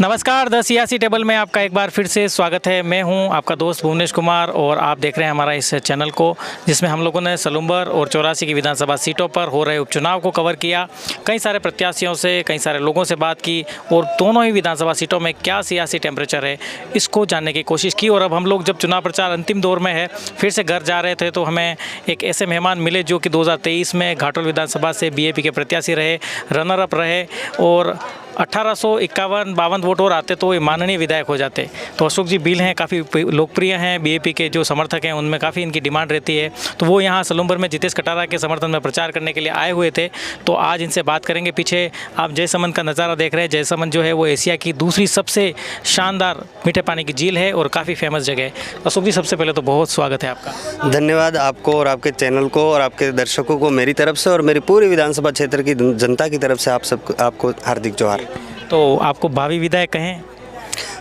नमस्कार, द सियासी टेबल में आपका एक बार फिर से स्वागत है। मैं हूं आपका दोस्त भुवनेश कुमार और आप देख रहे हैं हमारा इस चैनल को, जिसमें हम लोगों ने सलूम्बर और 84 की विधानसभा सीटों पर हो रहे उपचुनाव को कवर किया। कई सारे प्रत्याशियों से, कई सारे लोगों से बात की और दोनों ही विधानसभा सीटों में क्या सियासी टेम्परेचर है इसको जानने की कोशिश की। और अब हम लोग जब चुनाव प्रचार अंतिम दौर में है, फिर से घर जा रहे थे तो हमें एक ऐसे मेहमान मिले जो कि 2023 में घाटोल विधानसभा से बीएपी के प्रत्याशी रहे, रनर अप रहे और 1851-52 वोट और आते तो ये माननीय विधायक हो जाते। तो अशोक जी बील हैं, काफ़ी लोकप्रिय हैं, बीएपी के जो समर्थक हैं उनमें काफ़ी इनकी डिमांड रहती है। तो वो यहाँ सलूम्बर में जितेश कटारा के समर्थन में प्रचार करने के लिए आए हुए थे। तो आज इनसे बात करेंगे। पीछे आप जयसमंद का नज़ारा देख रहे हैं। जयसमंद जो है वो एशिया की दूसरी सबसे शानदार मीठे पानी की झील है और काफ़ी फेमस जगह है। अशोक जी, सबसे पहले तो बहुत स्वागत है आपका। धन्यवाद आपको और आपके चैनल को और आपके दर्शकों को मेरी तरफ से और मेरी पूरी विधानसभा क्षेत्र की जनता की तरफ से आपको हार्दिक जोहार। तो आपको भावी विधायक कहें?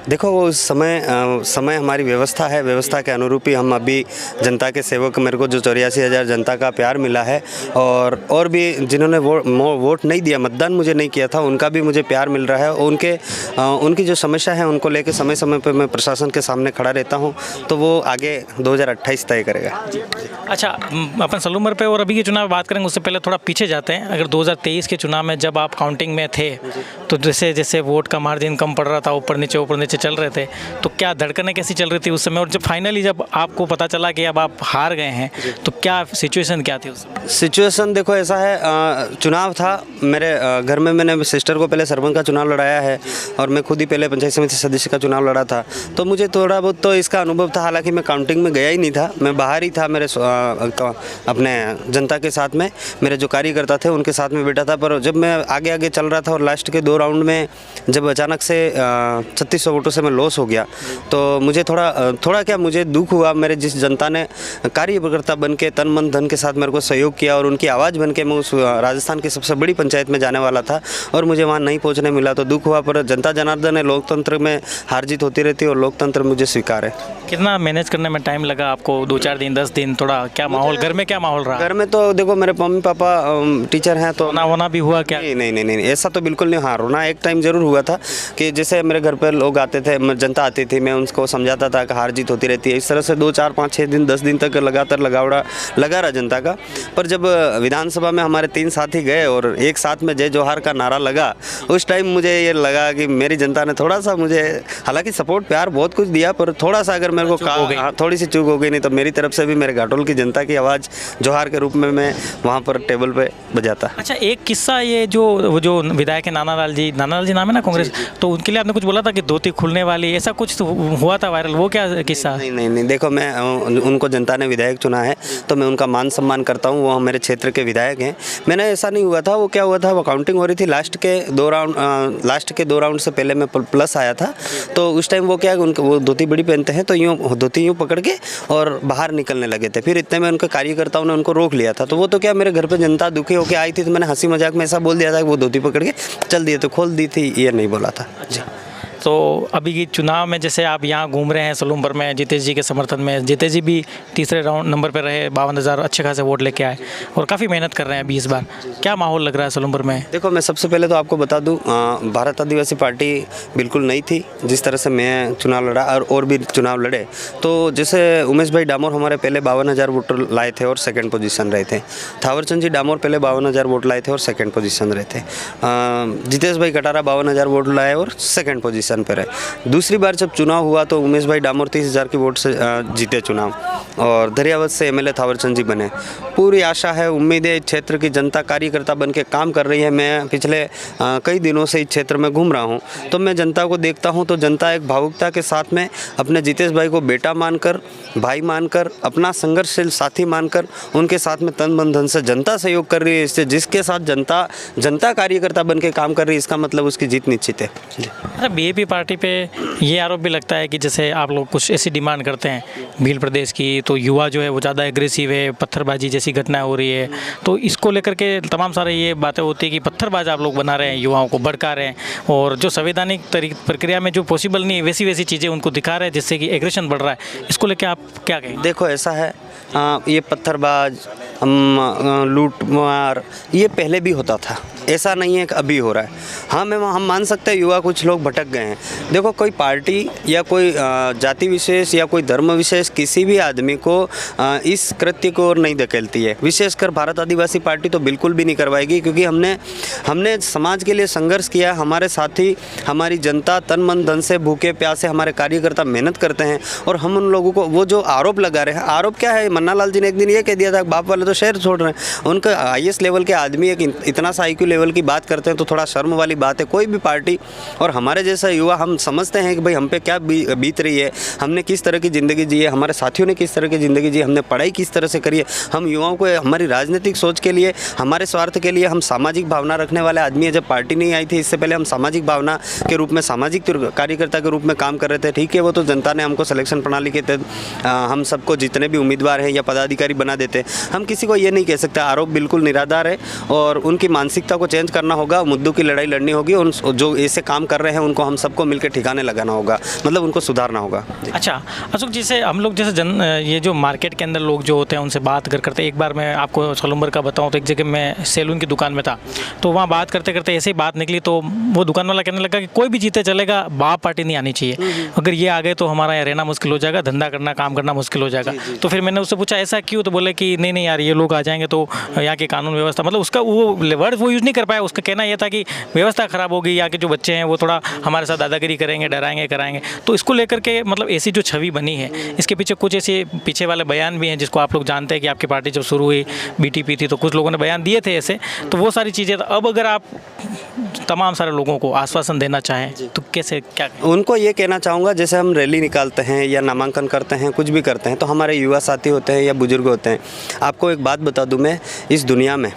देखो, वो समय हमारी व्यवस्था है, व्यवस्था के अनुरूप ही हम अभी जनता के सेवक, मेरे को जो 84,000 जनता का प्यार मिला है और भी जिन्होंने वोट नहीं दिया, मतदान मुझे नहीं किया था, उनका भी मुझे प्यार मिल रहा है। उनकी जो समस्या है उनको लेकर समय समय पर मैं प्रशासन के सामने खड़ा रहता हूँ, तो वो आगे 2028 तय करेगा। अच्छा, अपन सलूम्बर पे और अभी के चुनाव बात करेंगे, उससे पहले थोड़ा पीछे जाते हैं। अगर 2023 के चुनाव में जब आप काउंटिंग में थे तो जैसे जैसे वोट का मार्जिन कम पड़ रहा था, ऊपर नीचे चल रहे थे, तो क्या धड़कनें कैसी चल रही थी उस समय? और जब फाइनली जब आपको पता चला कि अब आप हार गए हैं तो क्या सिचुएशन क्या थी उस समय? सिचुएशन देखो ऐसा है, चुनाव था मेरे घर में। मैंने सिस्टर को पहले सरपंच का चुनाव लड़ाया है और मैं खुद ही पहले पंचायत समिति सदस्य का चुनाव लड़ा था, तो मुझे थोड़ा बहुत तो इसका अनुभव था। हालांकि मैं काउंटिंग में गया ही नहीं था, मैं बाहर ही था, मेरे अपने जनता के साथ में, मेरे जो कार्यकर्ता थे उनके साथ में बैठा था। पर जब मैं आगे आगे चल रहा था और लास्ट के 2 राउंड में जब अचानक से 3600 वोटों से मैं लॉस हो गया, तो मुझे थोड़ा क्या मुझे दुख हुआ। मेरे जिस जनता ने कार्यकर्ता बन के तन मन धन के साथ मेरे को सहयोग किया और उनकी आवाज़ बन के मैं उस राजस्थान की सबसे बड़ी पंचायत में जाने वाला था और मुझे वहाँ नहीं पहुँचने मिला, तो दुख हुआ। पर जनता जनार्दन है, लोकतंत्र में हार जीत होती रहती है और लोकतंत्र मुझे स्वीकार है। कितना मैनेज करने में टाइम लगा आपको? 2-4 दिन, 10 दिन? थोड़ा क्या माहौल घर में, क्या माहौल रहा? घर में तो देखो, मेरे मम्मी पापा टीचर हैं, तो रोना भी हुआ क्या? नहीं, ऐसा तो बिल्कुल नहीं। हाँ, रोना एक टाइम जरूर हुआ था कि जैसे मेरे घर पर लोग आते थे, जनता आती थी, मैं उनको समझाता था कि हार जीत होती रहती है। इस तरह से 2, 4, 5, 6 दिन, 10 दिन तक लगातार लगा रहा जनता का। पर जब विधानसभा में हमारे 3 साथी गए और एक साथ में जय जोहार का नारा लगा, उस टाइम मुझे ये लगा कि मेरी जनता ने थोड़ा सा मुझे, हालांकि सपोर्ट प्यार बहुत कुछ दिया, पर थोड़ा सा अगर मेरे को थोड़ी सी चूक हो गई, नहीं तो मेरी तरफ से भी मेरे घाटोल की जनता की आवाज़ जोहार के रूप में मैं वहाँ पर टेबल पे बजाता। अच्छा, एक किस्सा, ये जो विधायक है नानालाल जी नाम है ना, कांग्रेस, तो उनके लिए आपने कुछ बोला था कि धोती खुलने वाली, ऐसा कुछ तो हुआ था वायरल, वो क्या किस्सा? नहीं, देखो, मैं उनको जनता ने विधायक चुना है तो मैं उनका मान सम्मान करता हूँ, वो मेरे क्षेत्र के विधायक हैं। मैंने ऐसा नहीं हुआ था। वो क्या हुआ था, वो काउंटिंग हो रही थी, लास्ट के 2 राउंड से पहले मैं प्लस आया था, तो उस टाइम वो क्या, उनको वो धोती बड़ी पहनते हैं, तो धोती यूँ पकड़ के और बाहर निकलने लगे थे। फिर इतने में उनके कार्यकर्ताओं ने उनको रोक लिया था, तो वो तो क्या, मेरे घर पर जनता दुखी होकर आई थी, तो मैंने हंसी मजाक में ऐसा बोल दिया था कि वो धोती पकड़ के चल दिए, तो खोल दी थी, ये नहीं बोला था। अच्छा, तो अभी की चुनाव में जैसे आप यहाँ घूम रहे हैं सलूम्बर में जितेश जी के समर्थन में, जितेश जी भी तीसरे नंबर पर रहे, 52,000 अच्छे खासे वोट लेके आए और काफ़ी मेहनत कर रहे हैं 20 बार। क्या माहौल लग रहा है सलूम्बर में? देखो, मैं सबसे पहले तो आपको बता दूं, भारत आदिवासी पार्टी बिल्कुल नहीं थी। जिस तरह से मैं चुनाव लड़ा और भी चुनाव लड़े, तो जैसे उमेश भाई डामोर हमारे पहले 52,000 वोट लाए थे और सेकेंड पोजीशन रहे थे। थावरचंद जी डामोर पहले 52,000 वोट लाए थे और सेकेंड पोजीशन रहे थे। जितेश भाई कटारा 52,000 वोट लाए और सेकेंड पोजीशन पर है। दूसरी बार जब चुनाव हुआ तो उमेश भाई डामोर 30,000 की वोट से जीते चुनाव और दरियावत से एमएलए थावरचंद जी बने। पूरी आशा है, उम्मीद है, क्षेत्र की जनता कार्यकर्ता बन के काम कर रही है। मैं पिछले कई दिनों से इस क्षेत्र में घूम रहा हूँ, तो मैं जनता को देखता हूँ, तो जनता एक भावुकता के साथ में अपने जितेश भाई को बेटा मानकर, भाई मानकर, अपना संघर्षशील साथी मानकर उनके साथ में तन मन धन से जनता सहयोग कर रही है। इससे जिसके साथ जनता कार्यकर्ता बन के काम कर रही है, इसका मतलब उसकी जीत निश्चित है। अच्छा, बीएपी पार्टी पे ये आरोप भी लगता है कि जैसे आप लोग कुछ ऐसी डिमांड करते हैं भील प्रदेश की, तो युवा जो है वो ज़्यादा एग्रेसिव है, पत्थरबाजी जैसी घटनाएं हो रही है, तो इसको लेकर के तमाम सारे ये बातें होती है कि पत्थरबाज आप लोग बना रहे हैं, युवाओं को भड़का रहे हैं और जो संवैधानिक प्रक्रिया में जो पॉसिबल नहीं है वैसी चीज़ें उनको दिखा रहे हैं, जिससे कि एग्रेशन बढ़ रहा है। इसको लेकर आप क्या कहें? देखो, ऐसा है, ये पत्थरबाज लूट मार ये पहले भी होता था, ऐसा नहीं है कि अभी हो रहा है। हाँ हम मान सकते हैं युवा कुछ लोग भटक गए हैं। देखो कोई पार्टी या कोई जाति विशेष या कोई धर्म विशेष किसी भी आदमी को इस कृत्य को और नहीं धकेलती है। विशेषकर भारत आदिवासी पार्टी तो बिल्कुल भी नहीं करवाएगी, क्योंकि हमने समाज के लिए संघर्ष किया। हमारे साथी, हमारी जनता तन मन धन से भूखे प्यासे हमारे कार्यकर्ता मेहनत करते हैं, और हम उन लोगों को वो जो आरोप लगा रहे हैं, आरोप क्या है? मन्ना लाल जी ने एक दिन ये कह दिया था बाप वाले तो शहर छोड़ रहे हैं। उनका हाईएस्ट लेवल के आदमी एक इतना सा IQ लेवल की बात करते हैं तो थोड़ा शर्म वाली बात है। कोई भी पार्टी और हमारे जैसा युवा हम समझते हैं कि भाई हम पे क्या बीत रही है, हमने किस तरह की ज़िंदगी जी है, हमारे साथियों ने किस तरह की ज़िंदगी जी, हमने पढ़ाई किस तरह से करी है। हम युवाओं को हमारी राजनीतिक सोच के लिए, हमारे स्वार्थ के लिए हम सामाजिक भावना रखने वाले आदमी है। जब पार्टी नहीं आई थी इससे पहले हम सामाजिक भावना के रूप में, सामाजिक कार्यकर्ता के रूप में काम कर रहे थे। ठीक है, वो तो जनता ने हमको सिलेक्शन प्रणाली के तहत हम सबको जितने भी उम्मीदवार हैं या पदाधिकारी बना देते। हम किसी को ये नहीं कह सकते। आरोप बिल्कुल निराधार है और उनकी मानसिकता को चेंज करना होगा, मुद्दों की लड़ाई लड़नी होगी। उन जो ऐसे काम कर रहे हैं उनको हम सबको मिलकर ठिकाने लगाना होगा, मतलब उनको सुधारना होगा। अच्छा अशोक, जैसे हम लोग जैसे ये जो मार्केट के अंदर लोग जो होते हैं उनसे बात करते, एक बार मैं आपको सलूम्बर का बताऊं तो एक जगह मैं सैलून की दुकान में था, तो वहाँ बात करते करते ऐसे ही बात निकली, तो वो दुकान वाला कहने लगा कि कोई भी जीते चलेगा, बाप पार्टी नहीं आनी चाहिए। अगर ये आ गए तो हमारा यहाँ रहना मुश्किल हो जाएगा, धंधा करना, काम करना मुश्किल हो जाएगा। तो फिर मैंने उससे पूछा ऐसा क्यों? तो बोले कि नहीं यार, ये लोग आ जाएंगे तो यहाँ की कानून व्यवस्था, मतलब उसका वो वर्ड वो यूज़ नहीं कर पाया। उसका कहना यह था कि व्यवस्था खराब होगी, यहाँ के जो बच्चे हैं वो थोड़ा हमारे साथ दादागिरी करेंगे, डराएंगे, कराएंगे। तो इसको लेकर के मतलब ऐसी जो छवि बनी है, इसके पीछे कुछ ऐसे पीछे वाले बयान भी हैं जिसको आप लोग जानते हैं कि आपकी पार्टी जब शुरू हुई BTP थी तो कुछ लोगों ने बयान दिए थे ऐसे, तो वो सारी चीज़ें। अब अगर आप तमाम सारे लोगों को आश्वासन देना चाहें तो कैसे, क्या? उनको ये कहना चाहूँगा, जैसे हम रैली निकालते हैं या नामांकन करते हैं, कुछ भी करते हैं, तो हमारे युवा साथी होते हैं या बुजुर्ग होते हैं। आपको एक बात बता दूं मैं, इस दुनिया में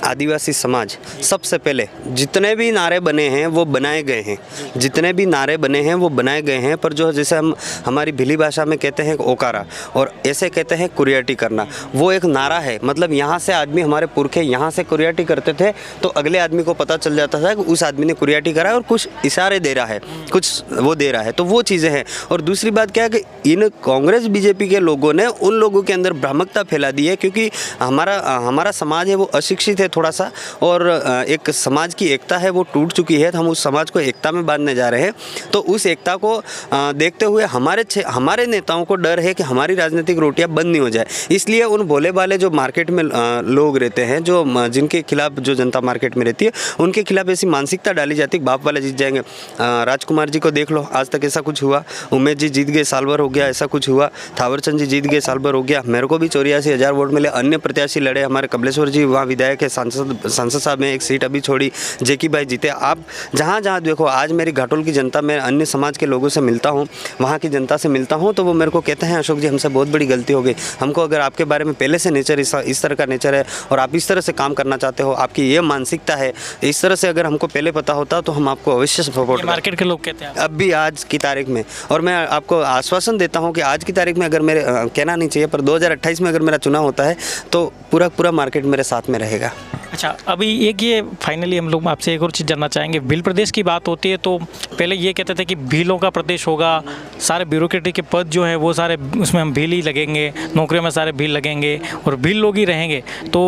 आदिवासी समाज सबसे पहले जितने भी नारे बने हैं वो बनाए गए हैं, जितने भी नारे बने हैं वो बनाए गए हैं। पर जो जैसे हम हमारी भिली भाषा में कहते हैं ओकारा, और ऐसे कहते हैं कुरियाटी करना, वो एक नारा है। मतलब यहाँ से आदमी, हमारे पुरखे यहाँ से कुरियाटी करते थे तो अगले आदमी को पता चल जाता था कि उस आदमी ने कुरियाटी करा है और कुछ इशारे दे रहा है, कुछ वो दे रहा है। तो वो चीज़ें हैं। और दूसरी बात क्या है कि इन कांग्रेस BJP के लोगों ने उन लोगों के अंदर भ्रामकता फैला दी है, क्योंकि हमारा समाज है वो अशिक्षित है थोड़ा सा, और एक समाज की एकता है वो टूट चुकी है। तो हम उस समाज को एकता में बांधने जा रहे हैं। तो उस एकता को देखते हुए हमारे नेताओं को डर है कि हमारी राजनीतिक रोटियां बंद नहीं हो जाए। इसलिए उन भोले भाले जो मार्केट में लोग रहते हैं, जो जिनके खिलाफ जो जनता मार्केट में रहती है, उनके खिलाफ ऐसी मानसिकता डाली जाती है बाप वाले जीत जाएंगे। राजकुमार जी को देख लो, आज तक ऐसा कुछ हुआ। उमेश जी जीत गए, साल भर हो गया, ऐसा कुछ हुआ। थावरचंद जी जीत गए, साल भर हो गया। मेरे को भी 84,000 वोट मिले। अन्य प्रत्याशी लड़े, हमारे कमलेश्वर जी वहाँ विधायक है, सांसद साहब ने एक सीट अभी छोड़ी, जेकी भाई जीते। आप जहाँ देखो, आज मेरी घाटोल की जनता, मैं अन्य समाज के लोगों से मिलता हूँ, वहाँ की जनता से मिलता हूँ, तो वो मेरे को कहते हैं अशोक जी हमसे बहुत बड़ी गलती हो गई। हमको अगर आपके बारे में पहले से नेचर इस तरह का नेचर है और आप इस तरह से काम करना चाहते हो, आपकी ये मानसिकता है, इस तरह से अगर हमको पहले पता होता तो हम आपको अवश्य सपोर्ट। मार्केट के लोग कहते हैं अब भी आज की तारीख में, और मैं आपको आश्वासन देता हूँ कि आज की तारीख में, अगर मेरे कहना नहीं चाहिए पर 2028 में अगर मेरा चुनाव होता है तो पूरा मार्केट मेरे साथ में रहेगा। अच्छा, अभी एक ये फाइनली हम लोग आपसे एक और चीज़ जानना चाहेंगे। भील प्रदेश की बात होती है तो पहले ये कहते थे कि भीलों का प्रदेश होगा, सारे ब्यूरोक्रेटिक के पद जो है वो सारे उसमें हम भील ही लगेंगे, नौकरियों में सारे भील लगेंगे और भील लोग ही रहेंगे। तो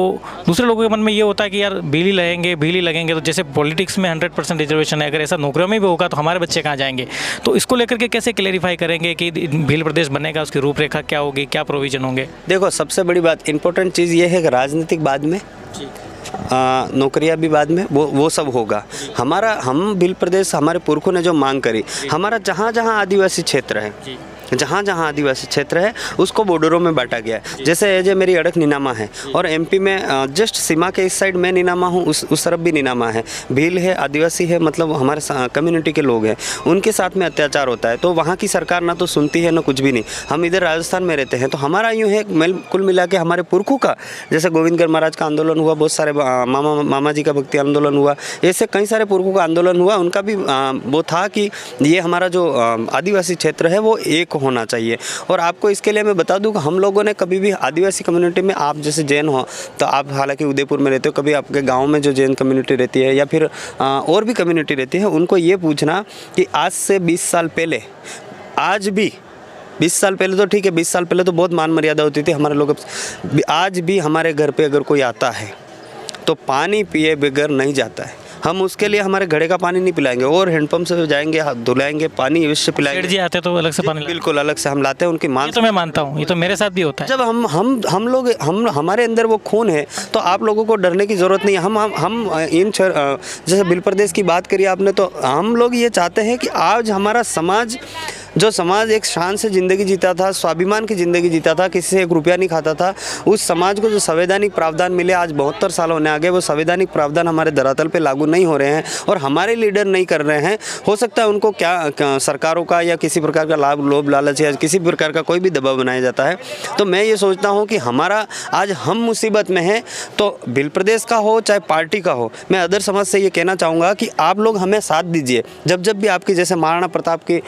दूसरे लोगों के मन में ये होता है कि यार भील ही लगेंगे। तो जैसे पॉलिटिक्स में 100% रिजर्वेशन है, अगर ऐसा नौकरियों में भी होगा तो हमारे बच्चे कहाँ जाएंगे? तो इसको लेकर के कैसे क्लेरिफाई करेंगे कि भील प्रदेश बनेगा, उसकी रूपरेखा क्या होगी, क्या प्रोविजन होंगे? देखो, सबसे बड़ी बात, इंपॉर्टेंट चीज़ ये है कि राजनीतिक बाद में, नौकरियां भी बाद में, वो सब होगा। हम भील प्रदेश, हमारे पुरखों ने जो मांग करी, हमारा जहाँ आदिवासी क्षेत्र है, जहाँ आदिवासी क्षेत्र है उसको बॉर्डरों में बांटा गया है। जैसे मेरी अड़क नीनामा है और MP में जस्ट सीमा के इस साइड में नीनामा हूँ, उस तरफ भी नीनामा है, भील है, आदिवासी है, मतलब हमारे कम्युनिटी के लोग हैं, उनके साथ में अत्याचार होता है। तो वहाँ की सरकार ना तो सुनती है ना कुछ भी नहीं। हम इधर राजस्थान में रहते हैं तो हमारा यूँ है कुल मिला के हमारे पुरखों का, जैसे गोविंदगढ़ महाराज का आंदोलन हुआ, बहुत सारे मामा जी का भक्ति आंदोलन हुआ, ऐसे कई सारे पुरखों का आंदोलन हुआ। उनका भी वो था कि ये हमारा जो आदिवासी क्षेत्र है वो एक होना चाहिए। और आपको इसके लिए मैं बता दूं कि हम लोगों ने कभी भी आदिवासी कम्युनिटी में, आप जैसे जैन हो तो आप हालांकि उदयपुर में रहते हो, कभी आपके गांव में जो जैन कम्युनिटी रहती है या फिर और भी कम्युनिटी रहती है, उनको ये पूछना कि आज से 20 साल पहले आज भी 20 साल पहले तो ठीक है, 20 साल पहले तो बहुत मान मर्यादा होती थी हमारे लोग। आज भी हमारे घर पे अगर कोई आता है तो पानी पिए बगैर नहीं जाता है। हम उसके लिए हमारे घड़े का पानी नहीं पिलाएंगे और हैंडपंप से जाएंगे, हाथ धुलाएंगे, पानी अवश्य पिलाएंगे। सेठ जी आते तो अलग से पानी लाते। बिल्कुल अलग से हम लाते हैं, उनकी मान ये तो मैं मानता हूँ, ये तो मेरे साथ भी होता है। जब हम लोग हमारे अंदर वो खून है तो आप लोगों को डरने की ज़रूरत नहीं है। हम इन जैसे बिल प्रदेश की बात करी आपने, तो हम लोग ये चाहते हैं कि आज हमारा समाज, जो समाज एक शान से ज़िंदगी जीता था, स्वाभिमान की ज़िंदगी जीता था, किसी से 1 रुपया नहीं खाता था, उस समाज को जो संवैधानिक प्रावधान मिले आज 72 साल होने आगे, वो संवैधानिक प्रावधान हमारे धरातल पे लागू नहीं हो रहे हैं और हमारे लीडर नहीं कर रहे हैं। हो सकता है उनको क्या सरकारों का या किसी प्रकार का लाभ, लोभ, लालच या किसी प्रकार का कोई भी दबाव बनाया जाता है। तो मैं ये सोचता हूँ कि हमारा आज हम मुसीबत में हैं, तो बिल प्रदेश का हो चाहे पार्टी का हो, मैं अदर समाज से ये कहना चाहूँगा कि आप लोग हमें साथ दीजिए। जब भी आपकी, जैसे महाराणा प्रताप की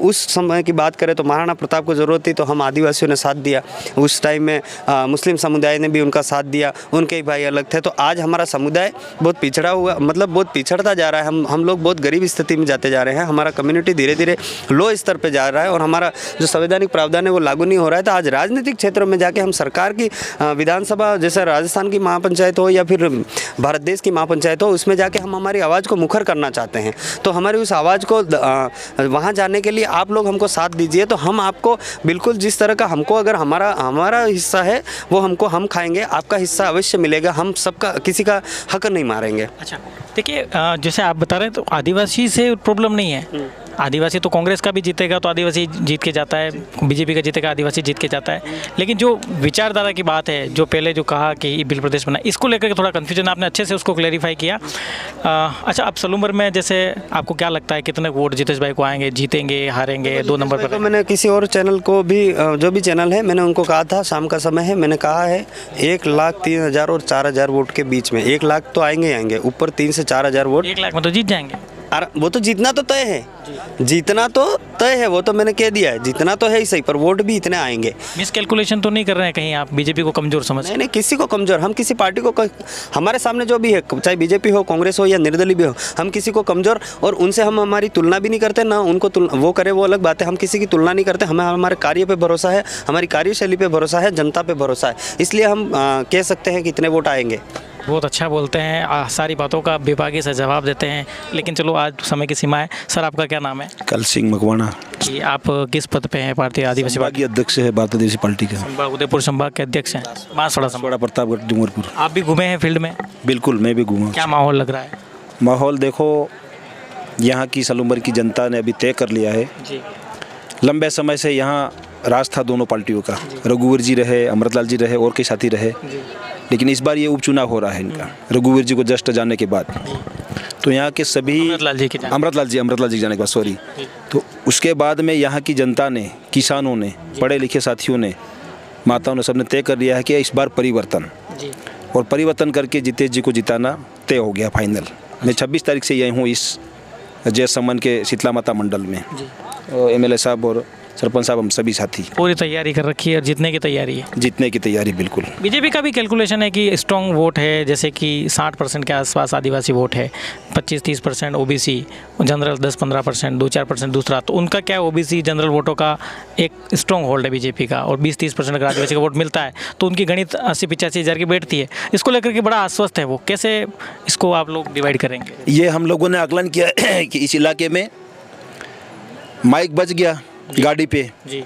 उस समय की बात करें तो महाराणा प्रताप को ज़रूरत थी तो हम आदिवासियों ने साथ दिया। उस टाइम में मुस्लिम समुदाय ने भी उनका साथ दिया, उनके ही भाई अलग थे। तो आज हमारा समुदाय बहुत पिछड़ा हुआ, मतलब बहुत पिछड़ता जा रहा है। हम लोग बहुत गरीब स्थिति में जाते जा रहे हैं। हमारा कम्युनिटी धीरे धीरे लो स्तर पर जा रहा है और हमारा जो संवैधानिक प्रावधान है वो लागू नहीं हो रहा है। तो आज राजनीतिक क्षेत्रों में जाके हम सरकार की विधानसभा, जैसे राजस्थान की महापंचायत हो या फिर भारत देश की महापंचायत हो, उसमें जाके हम हमारी आवाज़ को मुखर करना चाहते हैं। तो हमारी उस आवाज़ को वहाँ जाने के लिए आप लोग हमको साथ दीजिए। तो हम आपको बिल्कुल जिस तरह का हमको, अगर हमारा हिस्सा है वो हम खाएंगे, आपका हिस्सा अवश्य मिलेगा। हम सबका, किसी का हक नहीं मारेंगे। अच्छा, देखिए जैसे आप बता रहे हैं तो आदिवासी से प्रॉब्लम नहीं है। आदिवासी तो कांग्रेस का भी जीतेगा तो आदिवासी जीत के जाता है, बीजेपी का जीतेगा आदिवासी जीत के जाता है। लेकिन जो विचारधारा की बात है, जो पहले जो कहा कि बिल प्रदेश बना, इसको लेकर के थोड़ा कन्फ्यूजन, आपने अच्छे से उसको क्लैरिफाई किया। अच्छा, अब सलूम्बर में जैसे आपको क्या लगता है कितने वोट जितेश भाई को आएंगे, जीतेंगे, हारेंगे, 2 नंबर पर? तो मैंने किसी और चैनल को भी, जो भी चैनल है, मैंने उनको कहा था, शाम का समय है, मैंने कहा है 1,03,000 और 4,000 वोट के बीच में 1 लाख तो आएंगे, ऊपर 3 से 4,000 वोट। 1 लाख में तो जीत जाएंगे। वो तो जीतना तो तय है, जीतना तो तय है, वो तो मैंने कह दिया है, जीतना तो है ही सही, पर वोट भी इतने आएंगे। मिस कैलकुलेशन तो नहीं कर रहे हैं कहीं आप, बीजेपी को कमजोर समझ? नहीं, किसी को कमजोर, हम किसी पार्टी को, हमारे सामने जो भी है, चाहे बीजेपी हो, कांग्रेस हो या निर्दलीय भी हो, हम किसी को कमजोर और उनसे हम हमारी तुलना भी नहीं करते, ना उनको वो करे वो अलग बात है। हम किसी की तुलना नहीं करते, हमें हमारे कार्य पे भरोसा है, हमारी कार्यशैली पे भरोसा है, जनता पे भरोसा है, इसलिए हम कह सकते हैं कि इतने वोट आएंगे। बहुत अच्छा बोलते हैं, सारी बातों का विभागीय से जवाब देते हैं। लेकिन चलो, आज समय की सीमा है। सर, आपका क्या नाम है? कल सिंह मकवाना जी, आप किस पद पे हैं? भारतीय आदिवासी की अध्यक्ष है भारतीय आदिवासी पार्टी के। संभाग उदयपुर संभाग के अध्यक्ष हैं, बांसवाड़ा संभाग, बड़ा प्रतापगढ़, डूंगरपुर। आप भी घूमे हैं फील्ड में? बिल्कुल, मैं भी घूमा। क्या माहौल लग रहा है? माहौल देखो, यहाँ की सलूम्बर की जनता ने अभी तय कर लिया है। जी, लंबे समय से यहाँ राज था दोनों पार्टियों का, रघुवीर जी रहे, अमृतलाल जी रहे और कई साथी रहे। लेकिन इस बार ये उपचुनाव हो रहा है इनका, रघुवीर जी को जस्ट जाने के बाद। तो यहाँ के सभी अमृतलाल जी जाने के बाद, सॉरी, तो उसके बाद में यहाँ की जनता ने, किसानों ने, पढ़े लिखे साथियों ने, माताओं ने, सबने तय कर लिया है कि इस बार परिवर्तन, और परिवर्तन करके जितेश जी को जिताना तय हो गया, फाइनल। मैं 26 तारीख से यही हूँ इस जय समन के शीतला माता मंडल में। MLA साहब और सरपंच साहब, हम सभी साथी पूरी तैयारी कर रखी है और जीतने की तैयारी है? जीतने की तैयारी बिल्कुल। बीजेपी का भी कैलकुलेशन है कि स्ट्रॉन्ग वोट है, जैसे कि 60% के आसपास आदिवासी वोट है, 25-30% OBC, जनरल 10-15%, 2-4% दूसरा। तो उनका क्या, OBC जनरल वोटों का एक स्ट्रॉन्ग होल्ड है बीजेपी का, और 20-30% अगर आदिवासी का वोट मिलता है तो उनकी गणित 80-85 हज़ार की बैठती है। इसको लेकर के बड़ा आश्वस्त है वो, कैसे इसको आप लोग डिवाइड करेंगे? ये हम लोगों ने आकलन किया कि इस इलाके में माइक बज गया गाड़ी पे जी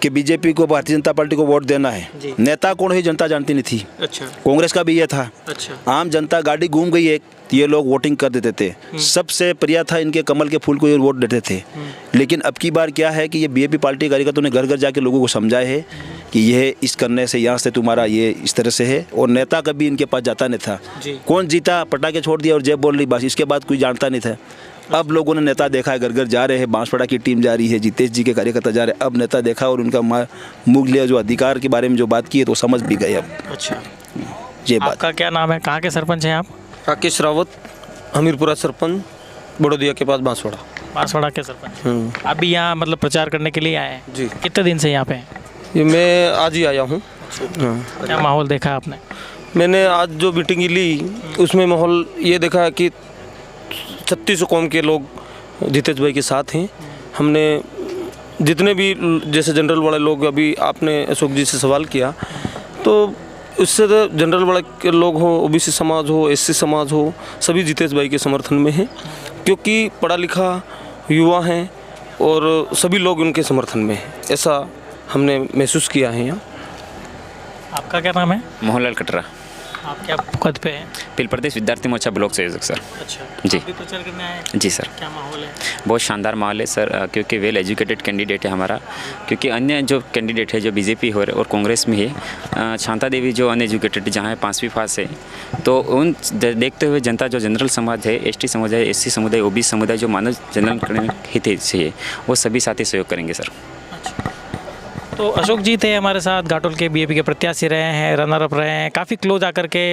कि बीजेपी को, भारतीय जनता पार्टी को वोट देना है। नेता कौन है जनता जानती नहीं थी। अच्छा, कांग्रेस का भी ये था। अच्छा, आम जनता, गाड़ी घूम गई एक, ये लोग वोटिंग कर देते थे। सबसे प्रिय था इनके कमल के फूल को, ये वोट देते थे। लेकिन अब की बार क्या है कि ये बीजेपी पार्टी कार्यकर्ताओं ने घर घर जाके लोगों को समझाए है कि यह इस करने से, यहाँ से तुम्हारा ये इस तरह से है। और नेता कभी इनके पास जाता नहीं था। कौन जीता, पटाखे छोड़ दिया और जय बोल रही, बस, इसके बाद कोई जानता नहीं था। अब लोगों ने नेता देखा है, घर घर जा रहे हैं, बांसवाड़ा की टीम जा रही है, जितेश जी के कार्यकर्ता जा रहे हैं। अब नेता देखा और उनका मुँह लिया, जो अधिकार के बारे में जो बात की है तो समझ भी गए अब। अच्छा, ये बात। आपका क्या नाम है, कहाँ के सरपंच हैं आप? राकेश रावत, हमीरपुरा सरपंच, बड़ोदिया के पास बांसवाड़ा। बांसवाड़ा के सरपंच। आप भी यहाँ मतलब प्रचार करने के लिए आए हैं? जी। कितने दिन से यहाँ पे हैं? ये मैं आज ही आया हूँ। क्या माहौल देखा आपने? मैंने आज जो मीटिंग ली उसमें माहौल ये देखा है कि 36 कौम के लोग जितेश भाई के साथ हैं। हमने जितने भी जैसे जनरल वाले लोग, अभी आपने अशोक जी से सवाल किया, तो उससे तो जनरल वाले के लोग हो, ओबीसी समाज हो, एससी समाज हो, सभी जितेश भाई के समर्थन में हैं, क्योंकि पढ़ा लिखा युवा हैं और सभी लोग उनके समर्थन में हैं, ऐसा हमने महसूस किया है यहाँ। आपका क्या नाम है? मोहनलाल कटरा, आप क्या पद पे हैं? पील प्रदेश विद्यार्थी मोर्चा ब्लॉक संयोजक सर। अच्छा, जी। आप भी प्रचार करने आए हैं? जी सर, क्या माहौल है? बहुत शानदार माहौल है सर, क्योंकि वेल एजुकेटेड कैंडिडेट है हमारा, क्योंकि अन्य जो कैंडिडेट है जो बीजेपी हो और कांग्रेस में है, शांता देवी जो अनएजुकेटेड जहाँ है 5वीं पास है, तो उन देखते हुए जनता जो जनरल समाज है, एसटी समुदाय, एससी समुदाय, ओबीसी समुदाय, जो मानव जनगण हित से है, वो सभी साथी सहयोग करेंगे सर। तो अशोक जी थे हमारे साथ, घाटोल के बीजेपी के प्रत्याशी रहे हैं, रनर अप रहे हैं, काफ़ी क्लोज आकर के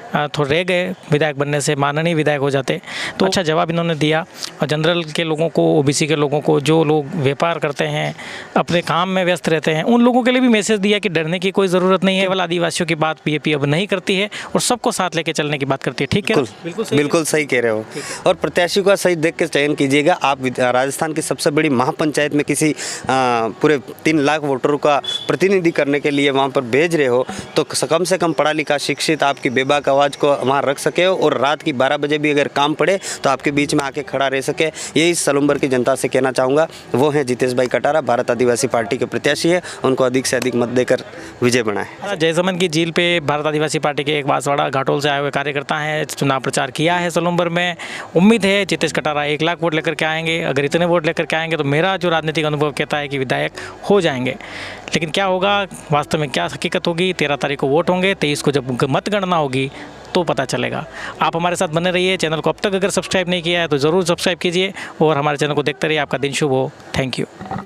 थोड़े रह गए विधायक बनने से, माननीय विधायक हो जाते। तो अच्छा जवाब इन्होंने दिया, और जनरल के लोगों को, ओबीसी के लोगों को, जो लोग व्यापार करते हैं, अपने काम में व्यस्त रहते हैं, उन लोगों के लिए भी मैसेज दिया कि डरने की कोई ज़रूरत नहीं है। केवल आदिवासियों की बात बीजेपी अब नहीं करती है और सबको साथ लेके चलने की बात करती है। ठीक है, बिल्कुल सही कह रहे हो। और प्रत्याशी का सही देख के चयन कीजिएगा। आप राजस्थान की सबसे बड़ी महापंचायत में किसी पूरे 3 लाख वोटरों का प्रतिनिधि करने के लिए वहाँ पर भेज रहे हो, तो कम से कम पढ़ा लिखा, शिक्षित, आपकी बेबाक आवाज़ को वहाँ रख सके हो, और रात की 12 बजे भी अगर काम पड़े तो आपके बीच में आके खड़ा रह सके। यही सलूम्बर की जनता से कहना चाहूँगा। वो हैं जितेश भाई कटारा, भारत आदिवासी पार्टी के प्रत्याशी है, उनको अधिक से अधिक मत देकर विजय बनाए। जयसमन की झील पे भारत आदिवासी पार्टी के एक बांसवाड़ा घाटोल से आए हुए कार्यकर्ता हैं, चुनाव प्रचार किया है सलूम्बर में। उम्मीद है जितेश कटारा 1 लाख वोट लेकर के आएंगे। अगर इतने वोट लेकर के आएंगे तो मेरा जो राजनीतिक अनुभव कहता है कि विधायक हो जाएंगे। लेकिन क्या होगा वास्तव में, क्या हकीकत होगी, 13 तारीख को वोट होंगे, 23 को जब मतगणना होगी तो पता चलेगा। आप हमारे साथ बने रहिए। चैनल को अब तक अगर सब्सक्राइब नहीं किया है तो ज़रूर सब्सक्राइब कीजिए और हमारे चैनल को देखते रहिए। आपका दिन शुभ हो। Thank you.